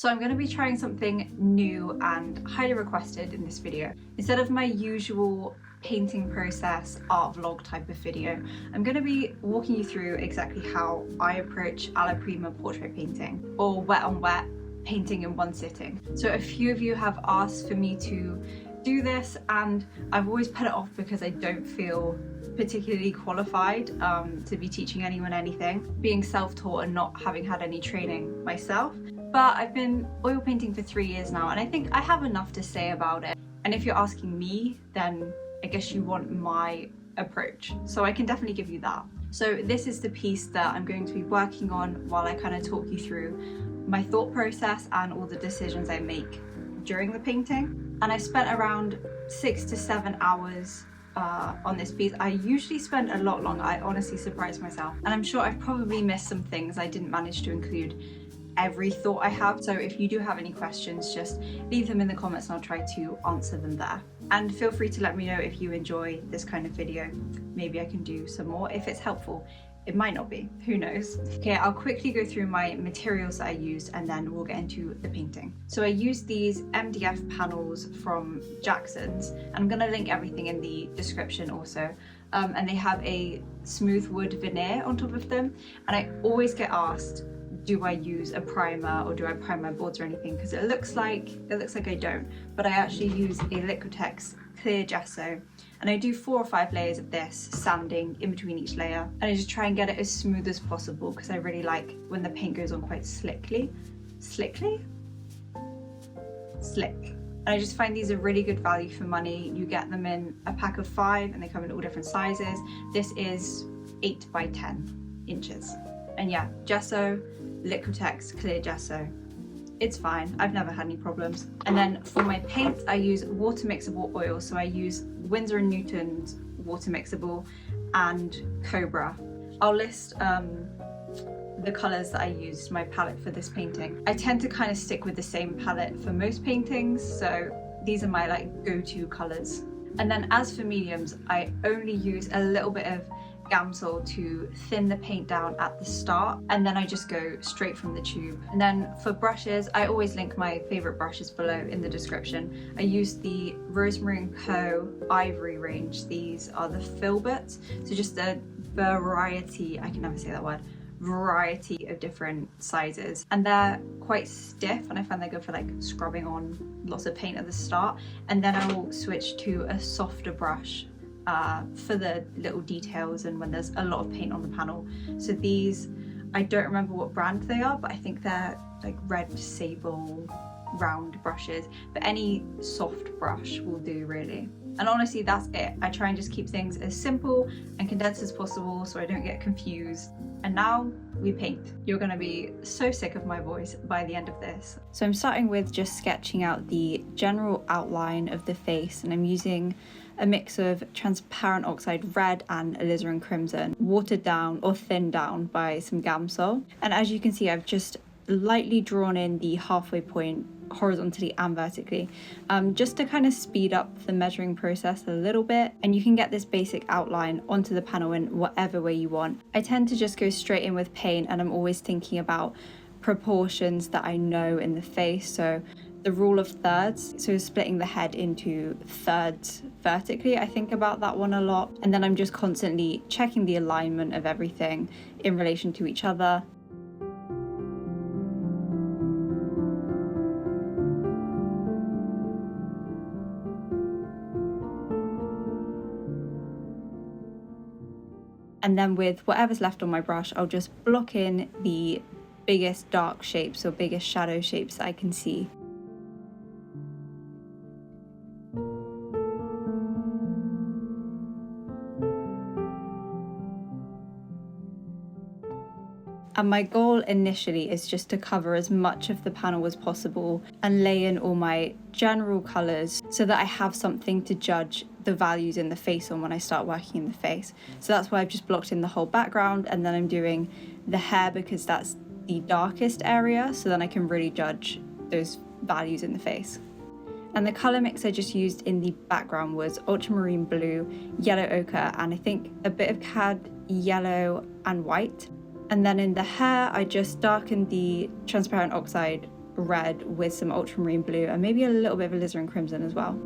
So I'm going to be trying something new and highly requested in this video. Instead of my usual painting process art vlog type of video, I'm going to be walking you through exactly how I approach alla prima portrait painting, or wet on wet painting in one sitting. So a few of you have asked for me to do this, and I've always put it off because I don't feel particularly qualified to be teaching anyone anything, being self-taught and not having had any training myself. But I've been oil painting for 3 years now, and I think I have enough to say about it. And if you're asking me, then I guess you want my approach, so I can definitely give you that. So this is the piece that I'm going to be working on while I kind of talk you through my thought process and all the decisions I make during the painting. And I spent around 6 to 7 hours on this piece. I usually spend a lot longer. I honestly surprised myself, and I'm sure I've probably missed some things. I didn't manage to include every thought I have, so if you do have any questions, just leave them in the comments and I'll try to answer them there. And feel free to let me know if you enjoy this kind of video. Maybe I can do some more if it's helpful. It might not be, who knows. Okay, I'll quickly go through my materials that I used and then we'll get into the painting. So I used these MDF panels from Jackson's, and I'm gonna link everything in the description also. And they have a smooth wood veneer on top of them. And I always get asked, do I use a primer or do I prime my boards or anything? Because it looks like I don't, but I actually use a Liquitex clear gesso, and I do 4 or 5 layers of this, sanding in between each layer, and I just try and get it as smooth as possible because I really like when the paint goes on quite slick. And I just find these are really good value for money. You get them in a pack of 5 and they come in all different sizes. This is 8 by 10 inches. And yeah, gesso, Liquitex clear gesso. It's fine, I've never had any problems. And then for my paint, I use water mixable oil. So I use Winsor & Newton's water mixable and Cobra. I'll list the colours that I used, my palette for this painting. I tend to kind of stick with the same palette for most paintings, so these are my like go-to colours. And then as for mediums, I only use a little bit of Gamsol to thin the paint down at the start, and then I just go straight from the tube. And then for brushes, I always link my favourite brushes below in the description. I use the Rosemary & Co. Ivory range. These are the Filberts, so just a variety, I can never say that word, variety of different sizes, and they're quite stiff, and I find they're good for like scrubbing on lots of paint at the start. And then I will switch to a softer brush for the little details and when there's a lot of paint on the panel. So these, I don't remember what brand they are, but I think they're like red sable round brushes, but any soft brush will do really. And honestly, that's it. I try and just keep things as simple and condensed as possible so I don't get confused. And now we paint. You're gonna be so sick of my voice by the end of this. So I'm starting with just sketching out the general outline of the face, and I'm using a mix of transparent oxide red and alizarin crimson, watered down or thinned down by some Gamsol. And as you can see, I've just lightly drawn in the halfway point horizontally and vertically, just to kind of speed up the measuring process a little bit. And you can get this basic outline onto the panel in whatever way you want. I tend to just go straight in with paint, and I'm always thinking about proportions that I know in the face. So the rule of thirds, so splitting the head into thirds vertically, I think about that one a lot. And then I'm just constantly checking the alignment of everything in relation to each other. And then with whatever's left on my brush, I'll just block in the biggest dark shapes or biggest shadow shapes that I can see. And my goal initially is just to cover as much of the panel as possible and lay in all my general colours so that I have something to judge the values in the face on when I start working in the face. So that's why I've just blocked in the whole background, and then I'm doing the hair because that's the darkest area, so then I can really judge those values in the face. And the colour mix I just used in the background was ultramarine blue, yellow ochre, and I think a bit of cad yellow and white. And then in the hair, I just darkened the transparent oxide red with some ultramarine blue and maybe a little bit of alizarin crimson as well.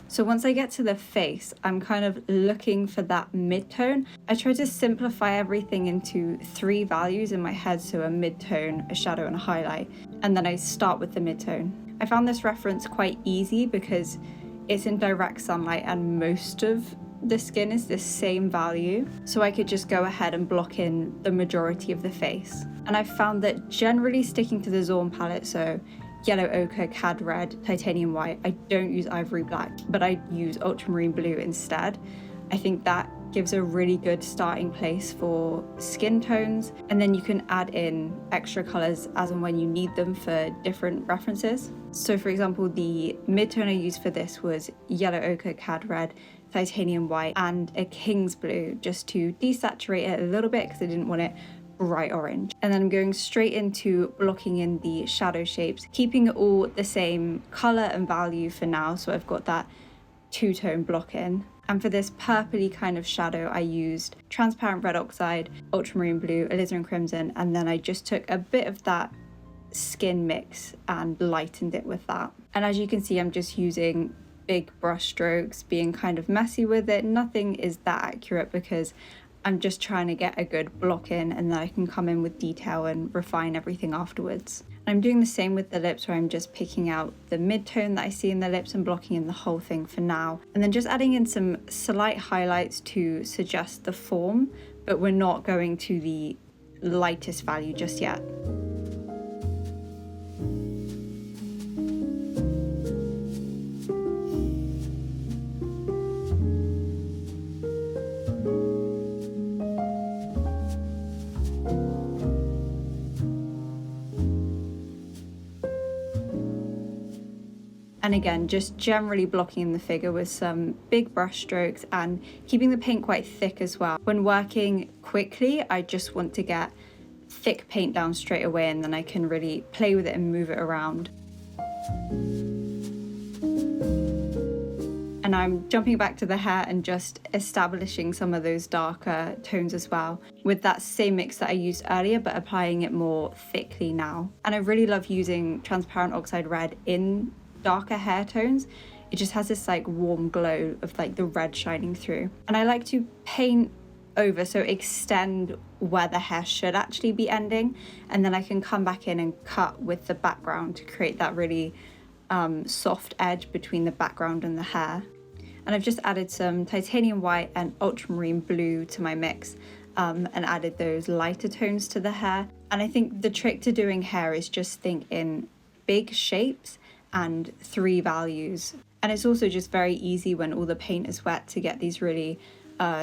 So once I get to the face, I'm kind of looking for that mid-tone. I try to simplify everything into 3 values in my head, so a mid-tone, a shadow, and a highlight, and then I start with the mid-tone. I found this reference quite easy because it's in direct sunlight and most of the skin is the same value, so I could just go ahead and block in the majority of the face. And I found that generally sticking to the Zorn palette, so yellow ochre, cad red, titanium white, I don't use ivory black, but I use ultramarine blue instead. I think that gives a really good starting place for skin tones, and then you can add in extra colors as and when you need them for different references. So for example, the mid-tone I used for this was yellow ochre, cad red, titanium white, and a king's blue, just to desaturate it a little bit because I didn't want it bright orange. And then I'm going straight into blocking in the shadow shapes, keeping it all the same color and value for now, so I've got that 2-tone block in. And for this purpley kind of shadow, I used transparent red oxide, ultramarine blue, alizarin crimson, and then I just took a bit of that skin mix and lightened it with that. And as you can see, I'm just using big brush strokes, being kind of messy with it. Nothing is that accurate because I'm just trying to get a good block in, and then I can come in with detail and refine everything afterwards. I'm doing the same with the lips, where I'm just picking out the mid-tone that I see in the lips and blocking in the whole thing for now. And then just adding in some slight highlights to suggest the form, but we're not going to the lightest value just yet. And again, just generally blocking in the figure with some big brush strokes and keeping the paint quite thick as well. When working quickly, I just want to get thick paint down straight away, and then I can really play with it and move it around. And I'm jumping back to the hair and just establishing some of those darker tones as well, with that same mix that I used earlier, but applying it more thickly now. And I really love using transparent oxide red in darker hair tones. It just has this like warm glow of like the red shining through. And I like to paint over, so extend where the hair should actually be ending, and then I can come back in and cut with the background to create that really soft edge between the background and the hair. And I've just added some titanium white and ultramarine blue to my mix, and added those lighter tones to the hair. And I think the trick to doing hair is just think in big shapes and 3 values. And it's also just very easy when all the paint is wet to get these really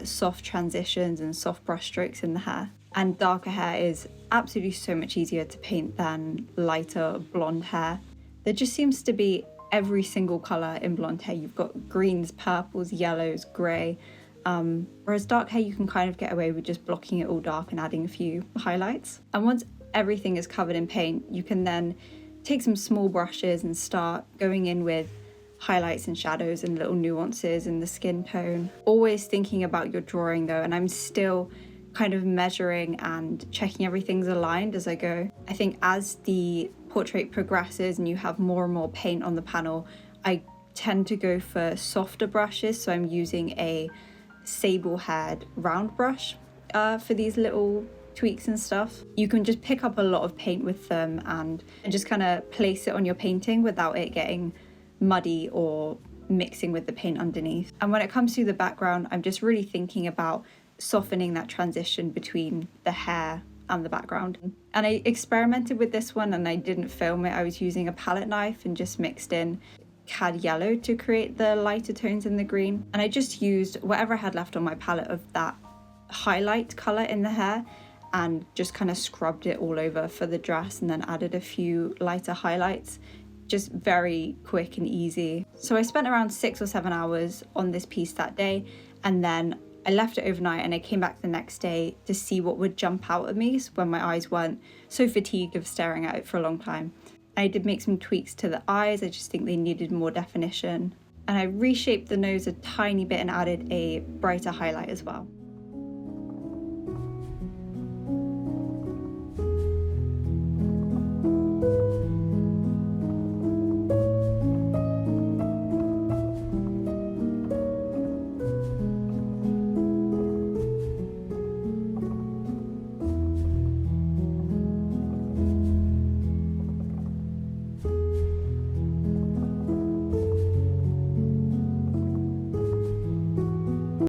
soft transitions and soft brush strokes in the hair. And darker hair is absolutely so much easier to paint than lighter blonde hair. There just seems to be every single colour in blonde hair. You've got greens, purples, yellows, grey, whereas dark hair you can kind of get away with just blocking it all dark and adding a few highlights. And once everything is covered in paint, you can then take some small brushes and start going in with highlights and shadows and little nuances in the skin tone. Always thinking about your drawing though, and I'm still kind of measuring and checking everything's aligned as I go. I think as the portrait progresses and you have more and more paint on the panel, I tend to go for softer brushes, so I'm using a sable-haired round brush for these little tweaks and stuff. You can just pick up a lot of paint with them and just kind of place it on your painting without it getting muddy or mixing with the paint underneath. And when it comes to the background, I'm just really thinking about softening that transition between the hair and the background. And I experimented with this one and I didn't film it. I was using a palette knife and just mixed in cad yellow to create the lighter tones in the green. And I just used whatever I had left on my palette of that highlight colour in the hair and just kind of scrubbed it all over for the dress, and then added a few lighter highlights. Just very quick and easy. So I spent around 6 or 7 hours on this piece that day, and then I left it overnight and I came back the next day to see what would jump out at me when my eyes weren't so fatigued of staring at it for a long time. I did make some tweaks to the eyes. I just think they needed more definition. And I reshaped the nose a tiny bit and added a brighter highlight as well.